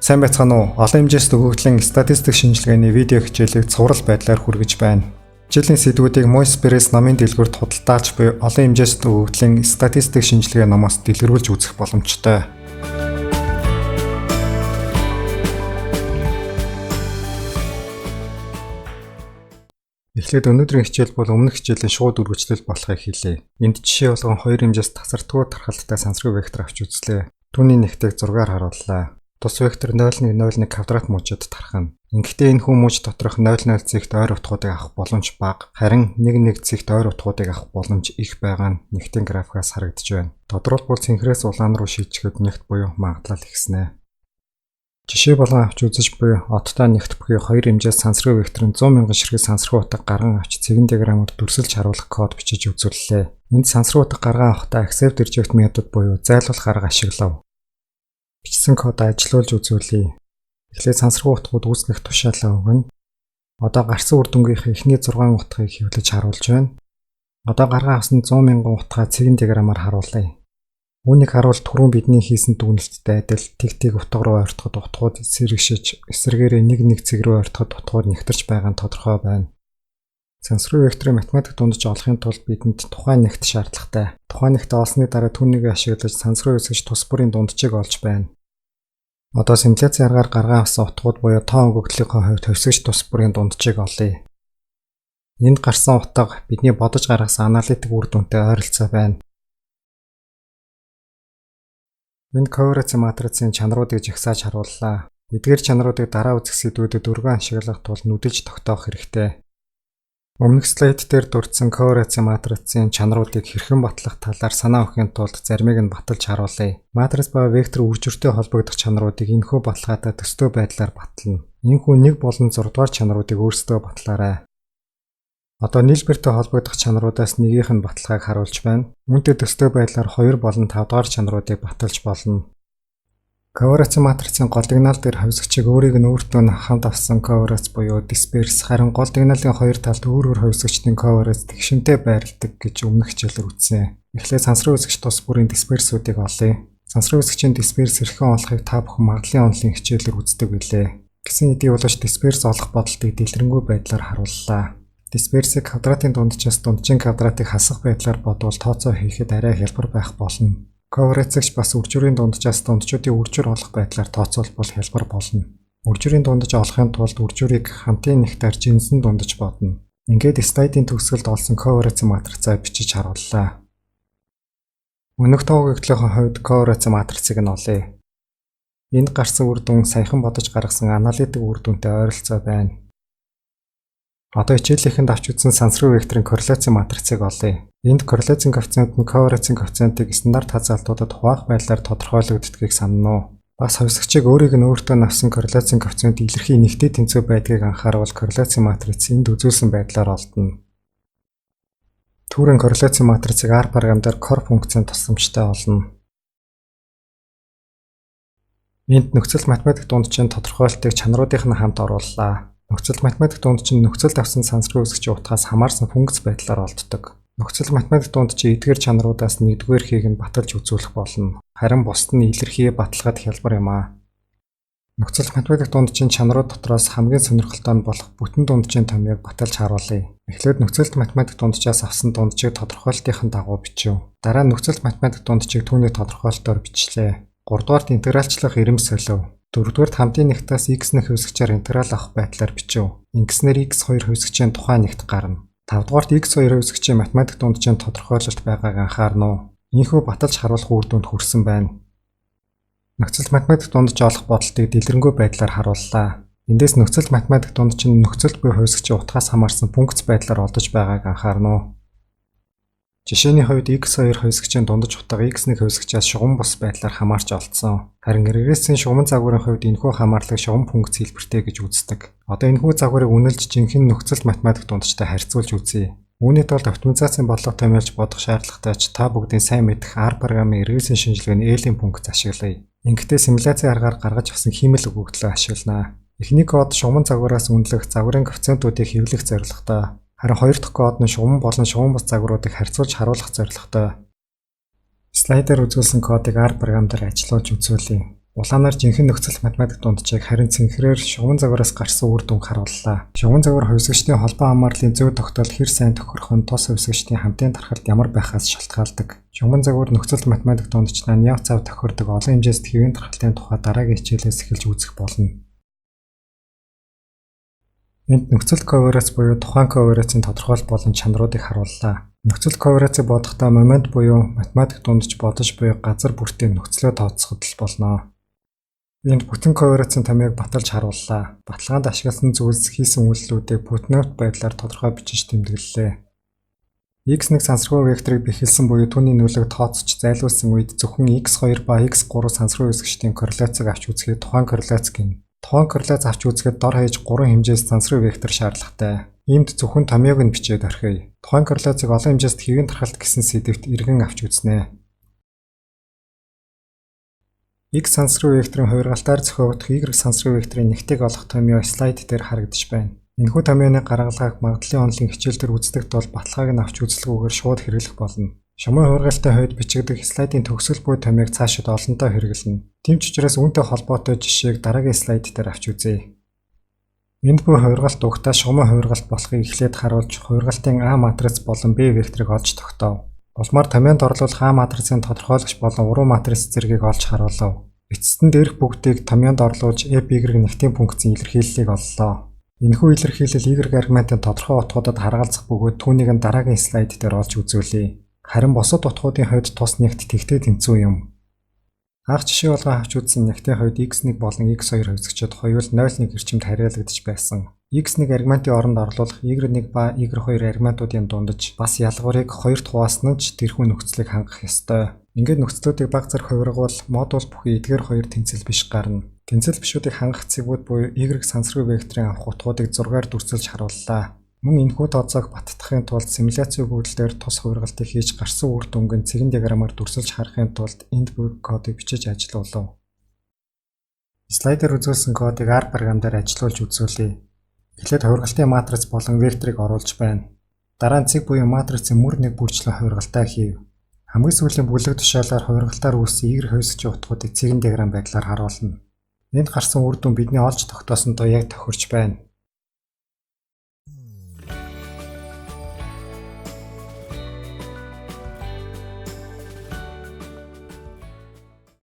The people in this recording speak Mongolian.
Сайн байцгаана уу? Олон хэмжээст өгөгдлийн статистик шинжилгээний видео хичээлийг цуврал байдлаар хүргэж байна. Хичээлийн сэдвүүдийг MySpace намын дэлгүүрт худалдаач буй олон хэмжээст өгөгдлийн статистик шинжилгээ номоос дэлгэрүүлж үзэх боломжтой. Эхлээд өнөөдрийн хичээл бол өмнөх хичээлийн шууд үргэлжлэл болохыг хэлье. Энд жишээ болгон хоёр хэмжээс тасардгүй тархалттай сансрын вектор авч үзлээ. Түүний нэгтийг 6-аар харууллаа. Тус вектор 0.01 квадрат мужид тархана. Ингэхдээ энэ хүмүүс доторх 0.0 цэгт ойр утгуудыг авах боломж бага, харин 1.1 цэгт ойр утгуудыг авах боломж их байгаа нь нэгтийн графикаас харагдж байна. Тодорхойлбол цэнхрээс улаан руу шийдэхэд нэгт буюу магадлал ихснэ. Жишээ болгон авч үзэж буй одтой нэгт бүхий хоёр хэмжээс сансрын векторын 100,000 ширхэг сансрын утга гарган авч цэгэн диаграмаар дүрсэлж харуулах код бичиж үзүүллээ. Энд сансрын утга гарган авахдаа accept reject метод буюу зайлуулах арга ашиглав. Бичсэн код ажилуулж үзүүлье. Эхлээд сансрын утгууд үүснэх тушаалаа өгнө. Одоо гарсан үр дүнгийнхээ эхний 6 утгыг хэвлэж харуулж байна. Одоо гарган авсан 100,000 утгаа цэгэн диаграмаар харуулъя. Үүнийг харуул түрүүн бидний хийсэн дүгнэлттэй адил тэг утга руу ойртоход утгууд эсрэгшиж, эсрэгээрээ 1.1 цэг рүү ойртоход утгууд нэгтэрч байгаа нь тодорхой байна. Сансрын векторын математик дундаж олохын тулд бидэнд тухайн нэгт шаардлагатай. Тухайн нэгтээ олсны дараа түүнийг ашиглаж сансрын үсгэж тус бүрийн дунджийг олж байна. Одоо симуляцийн аргаар гарган авсан утгууд буюу тоон өгөгдлийнхөө хувьд хувьсгаж тус бүрийн дунджийг олъё. Энд гарсан утга бидний бодож гаргасан аналитик үр дүнтэй ойролцоо байна. Энд корреляцийн матрицын чанаруудыг жагсааж харууллаа. Эдгээр чанаруудыг дараа үзэх сэдвүүдэд өргөн ашиглах тул нүдэлж тогтоох хэрэгтэй. Өмнөх слайд дээр дурдсан корреляцийн матрицын чанаруудыг хэрхэн батлах талаар санаа өгөхийн тулд заримыг нь баталж харуулъя. Матриц ба вектор үржиртэй холбогдох чанаруудыг энэхүү баталгаатай төстэй байдлаар батална. Энэхүү 1 болон 6 дугаар чанаруудыг өөрсдөө батлаарай. Одоо нийлбэртэй холбогдох чанаруудаас нэгийнх нь баталгааг харуулж байна. Үүнтэй төстэй байдлаар 2 болон 5 дугаар чанаруудыг баталж болно. Корреляцийн матрицын гол дигнал дээр хувьсгчийг өөрийг нь өөртөө нь хамт авсан корреляц буюу дисперс, харин гол дигналын хоёр талд өөр хувьсгчдын корреляц тэгшинтэй байрладаг гэж өмнөх хичээлээр үзсэн. Эхлээд сансрын үсгч тус бүрийн дисперсүүдийг олъё. Сансрын үсгчийн дисперс хэрхэн олохыг та бүхэн магадлалын онлын хичээлээр үздэг билээ. Гэсэн хэдий боловч дисперс олох бодолтыг дэлгэрэнгүй байдлаар харууллаа. Дисперсийг квадратын дунджаас дунджийн квадратыг хасах байдлаар бодвол тооцоо хийхэд арай хялбар байх болно. Корреляцч бас үржирийн дунджаас дунджуудын үржир олох байдлаар тооцоолбол хялбар болно. Үржирийн дунджаа олохын тулд үржирийг хамтын нэгтээр жинсэн дундаж бодно. Ингээд слайдын төгсгөлд олсон корреляцийн матрицаа бичиж харууллаа. Өнөх тоог өгдлөхийн хувьд корреляцийн матрицыг нь олъё. Энд гарсан үр дүн саяхан бодож гаргасан аналитик үр дүнтэй ойролцоо байна. Одоо хичээлийнхэнд авч үзсэн сансрын векторын корреляцийн матрицыг олъё. Энд корреляцийн коэффициент нь корреляцийн коэффициентийг стандарт хазаалтуудад хуваах байдлаар тодорхойлогддгийг санана уу? Бас хувьсгчийг өөрийг нь өөртөө авсан корреляцийн коэффициент илэрхий нэгтэй тэнцүү байдгийг анхааруул корреляцийн матриц энд үзүүлсэн байдлаар олдно. Түүрийн корреляцийн матрицыг R програмдаар core функцийн тусламжтай олно. Энд нөхцөл математик дунджийн тодорхойлолтыг чанаруудынх нь хамт орууллаа. Нөхцөл математик дунджийн нөхцөлд авсан сансрын үсгчийн утгаас хамаарсан функц байдлаар олддог. Нөхцөл математик дунджийн эдгээр чанаруудаас нэгдүгээрхийг нь баталж үзүүлэх болно. Харин бусд нь илэрхий баталгаад хялбар юм аа. Нөхцөл математик дунджийн чанарууд дотроос хамгийн сонирхолтой нь болох бүтэн дунджийн томьёог баталж харуулъя. Эхлээд нөхцөл математик дунджаас авсан дунджийг тодорхойлолтын дагуу бичв. Дараа нь нөхцөл математик дунджийг түүний тодорхойлолтоор бичлээ. 3 дугаарт интегралчлах ирэмс солив. 4 дугаарт хамтын нэгтээс x нэг хувьсгчаар интеграл авах байдлаар бичв. Ингэснээр x2 хувьсгчийн тухайн нэгт гарна. 5 дугаарт x2 хувьсгчийн математик дунджийн тодорхойлолт байгааг анхаарна уу? Ийхүү баталж харуулах үр дүнд хүрсэн байна. Нөхцөл математик дунджаа олох бодолтыг дэлгэрэнгүй байдлаар харууллаа. Эндээс нөхцөл математик дунджийн нөхцөлт буй хувьсгчийн утгаас хамаарсан функц байдлаар олдож байгааг анхаарна уу? Жишээний хувьд x2 хувьсгчийн дундаж утга x1 хувьсгчаас шугам бус байдлаар хамаарч олдсон. Харин регрессийн шугам загварын хувьд энэхүү хамаарлыг шугам функц хэлбэртэй гэж үздэг. Одоо энэхүү загварыг үнэлж жинхэнэ нөхцөл математик дундчтай харьцуулж үзье. Үүний тулд оптимизацийн бодлого томьёолж бодох шаардлагатай ч та бүгдийн сайн мэдэх R програмын регрессийн шинжилгээний L-ийн функц ашиглая. Ингэхдээ симуляцийн аргаар гаргаж авсан хиймэл өгөгдлөө ашиглана. Эхний код шугам загвараас үнэлэх загварын коэффициентуудыг хэвлэх зорилготой. Харин хоёр дахь код нь шугам болон шугам бус загваруудыг харьцуулж харуулах зорилготой. Слайдаар үзүүлсэн кодыг R програмдаар ажиллуулж үзүүлье. Улаанаар жинхэнэ нөхцөл математик дунджийг харин цэнхрээр шугам загвараас гарсан үр дүнг харууллаа. Шугам загвар хувьсгчдийн холбоо хамаарлын зөв тогтоол хэр сайн тохирох нь тус хувьсгчдийн хамтын тархалт ямар байхаас шалтгаалдаг. Шугам загвар нөхцөл математик дундчнаа няв цав тохирдог олон хэмжээст хэвийн тархалтын тухай дараагийн хичээлээс эхэлж үзэх болно. Энд нөхцөл ковариац буюу тухайн ковариацын тодорхойлолт болон чанаруудыг харууллаа. Нөхцөл ковариацыг бодохдоо момент буюу математик дундч бодож буй газар бүртийн нөхцлөө тооцоход л болно. Энд бүтэн ковариацын томьёог баталж харууллаа. Баталгаанд ашигласан зүйлс хийсэн үйлдэлүүдийг бүтнөт байдлаар тодорхой бичиж тэмдэглэлээ. X1 сансаргуу векторыг бэхэлсэн буюу түүний нөлөөг тооцож зайлуулсан үед зөвхөн X2 ба X3 сансаргуу хэсэгчдийн корреляцийг авч үзэхэд тухайн корреляц гэнэ. Тухайн корреляц авч үзэхэд дор хаяж 3 хэмжээс сансаргуу вектор шаардлагатай. Иймд зөвхөн томьёог нь бичээд орхиё. Тухайн корреляцыг олон хэмжээст хэвийн тархалт гэсэн сэдвт эргэн авч үзнэ. X сансаргуу векторын хувиргалтаар зохиогдох Y сансаргуу векторын нэгтийг олох томьёо слайд дээр харагдаж байна. Энэхүү томьёоны гаргалгааг магадлалын онолын хичээлдэр үздэг тул баталгааг нь авч үзэлгүйгээр шууд хэрэглэх болно. Шумын хувиргалтын хувьд бичигдэх слайдын төгсгөл буй томьёог цаашид олонтоо хэрэглэнэ. Тэмч учраас үүнтэй холбоотой жишээг дараагийн слайд дээр авч үзье. Энд буй хувиргалт угтаа шумын хувиргалт болохыг эхлээд харуулж хувиргалтын А матриц болон Б векторыг олж тогтоов. Улмаар томьёонд орлуулах А матрицын тодорхойлагч болон уруу матриц зэргийг олж харуулав. Эцэст нь дээрх бүгдийг томьёонд орлуулж F(y) нэгтийн функцийн илэрхийллийг оллоо. Энэхүү илэрхийлэл Y аргументын тодорхой утгуудад харгалзах бөгөөд түүнийг нь дараагийн слайд дээр олж үзүүлье. Харин бусад утгуудын хувьд тус нэгт тэгтээ тэнцүү юм. Анх жишээ болгон авч үзсэн нэгтийн хувьд X1 болон X2 хувьсгчид хоёул 0-1 эрчимд хариалагдаж байсан. X1 аргументын оронд орлуулах Y1 ба Y2 аргументуудын дундаж бас ялгуурыг хоёрт хуваасан нь ч тэрхүү нөхцөлийг хангах ёстой. Ингээд нөхцлүүдийг баг зэрэг хувиргавал модуль бүхий эдгээр хоёр тэнцэл биш гарна. Тэнцэл бишүүдийг хангах цэгүүд буюу Y сансаргуу векторын авах утгуудыг зургаар дүрсэлж харууллаа. Мөн энэхүү тооцоог баттахын тулд симуляцийн өгүүлэлтээр тус хувиргалтыг хийж гарсан үр дүнг нь цэгэн диаграмаар дүрсэлж харахын тулд энд буй кодыг бичиж ажиллуулав. Слайдер үзүүлсэн кодыг R програм дээр ажилуулж үзүүлье. Эхлээд хувиргалтын матриц болон векторыг оруулж байна. Дараа нь цэг буюу матрицын мөр нэг бүрчлэн хувиргалтаа хийв. Хамгийн сүүлийн бүлэг тушаалаар хувиргалтаар үүссэн Y хувьсгчийн утгуудыг цэгэн диаграм байдлаар харуулна. Энд гарсан үр дүн бидний олж тогтоосондоо яг тохирч байна.